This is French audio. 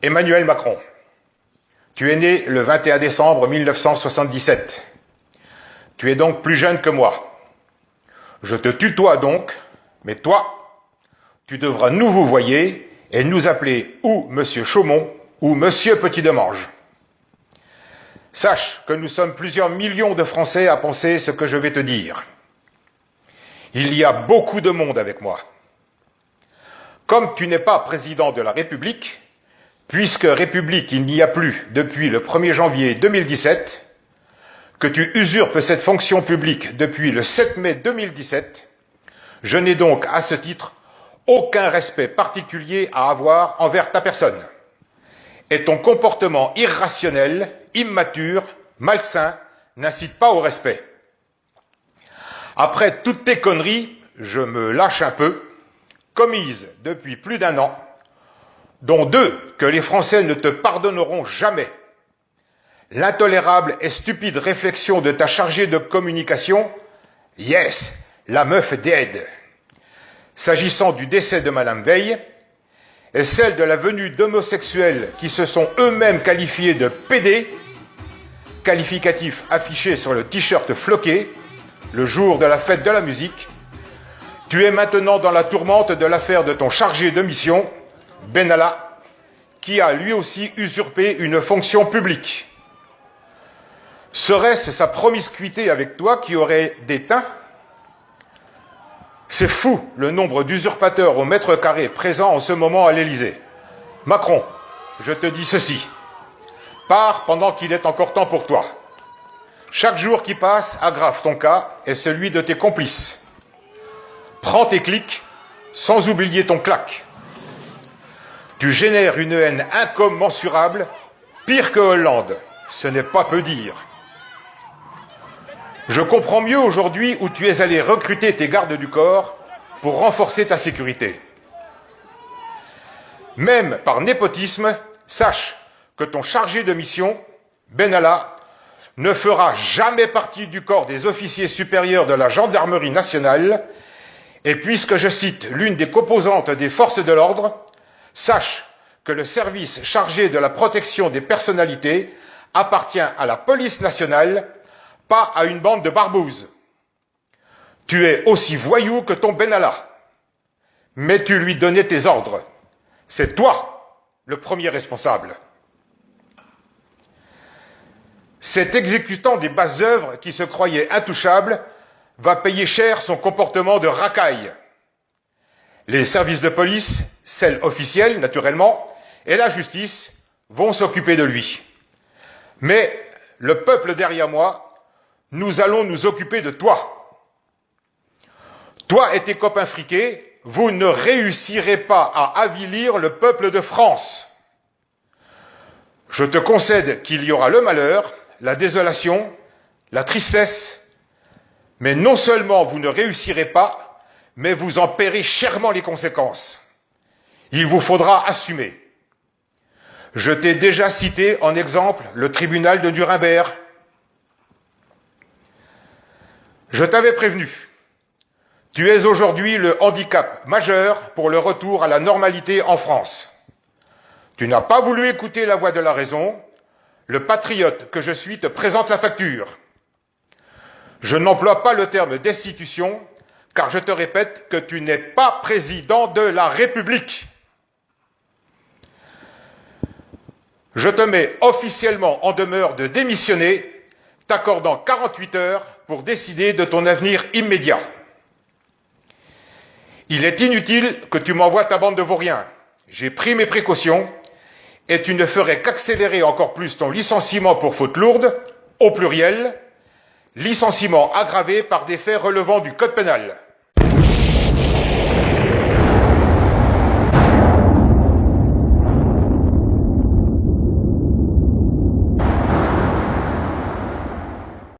Emmanuel Macron, tu es né le 21 décembre 1977. Tu es donc plus jeune que moi. Je te tutoie donc, mais toi, tu devras nous vous voyer et nous appeler ou Monsieur Chaumont ou Monsieur Petit-Demange. Sache que nous sommes plusieurs millions de Français à penser ce que je vais te dire. Il y a beaucoup de monde avec moi. Comme tu n'es pas président de la République, puisque République il n'y a plus depuis le 1er janvier 2017, que tu usurpes cette fonction publique depuis le 7 mai 2017, je n'ai donc à ce titre aucun respect particulier à avoir envers ta personne. Et ton comportement irrationnel, immature, malsain, n'incite pas au respect. Après toutes tes conneries, je me lâche un peu, commises depuis plus d'1 an, dont 2 que les Français ne te pardonneront jamais. L'intolérable et stupide réflexion de ta chargée de communication, yes, la meuf dead, s'agissant du décès de Madame Veil, et celle de la venue d'homosexuels qui se sont eux-mêmes qualifiés de PD, qualificatif affiché sur le t-shirt floqué, le jour de la fête de la musique. Tu es maintenant dans la tourmente de l'affaire de ton chargé de mission, Benalla, qui a lui aussi usurpé une fonction publique. Serait-ce sa promiscuité avec toi qui aurait déteint? C'est fou le nombre d'usurpateurs au mètre carré présents en ce moment à l'Élysée. Macron, je te dis ceci. Pars pendant qu'il est encore temps pour toi. Chaque jour qui passe aggrave ton cas et celui de tes complices. Prends tes clics, sans oublier ton claque. Tu génères une haine incommensurable, pire que Hollande. Ce n'est pas peu dire. Je comprends mieux aujourd'hui où tu es allé recruter tes gardes du corps pour renforcer ta sécurité. Même par népotisme, sache que ton chargé de mission, Benalla, ne fera jamais partie du corps des officiers supérieurs de la gendarmerie nationale, et puisque je cite l'une des composantes des forces de l'ordre, sache que le service chargé de la protection des personnalités appartient à la police nationale, pas à une bande de barbouzes. Tu es aussi voyou que ton Benalla, mais tu lui donnais tes ordres. C'est toi le premier responsable. Cet exécutant des basses œuvres qui se croyait intouchable va payer cher son comportement de racaille. Les services de police, celles officielles naturellement, et la justice vont s'occuper de lui. Mais le peuple derrière moi, nous allons nous occuper de toi. Toi et tes copains friqués, vous ne réussirez pas à avilir le peuple de France. Je te concède qu'il y aura le malheur, la désolation, la tristesse, mais non seulement vous ne réussirez pas, mais vous en paierez chèrement les conséquences. Il vous faudra assumer. Je t'ai déjà cité en exemple le tribunal de Nuremberg. Je t'avais prévenu. Tu es aujourd'hui le handicap majeur pour le retour à la normalité en France. Tu n'as pas voulu écouter la voix de la raison. Le patriote que je suis te présente la facture. Je n'emploie pas le terme destitution, car je te répète que tu n'es pas président de la République. Je te mets officiellement en demeure de démissionner, t'accordant 48 heures pour décider de ton avenir immédiat. Il est inutile que tu m'envoies ta bande de vauriens. J'ai pris mes précautions et tu ne ferais qu'accélérer encore plus ton licenciement pour faute lourde, au pluriel, licenciement aggravé par des faits relevant du code pénal.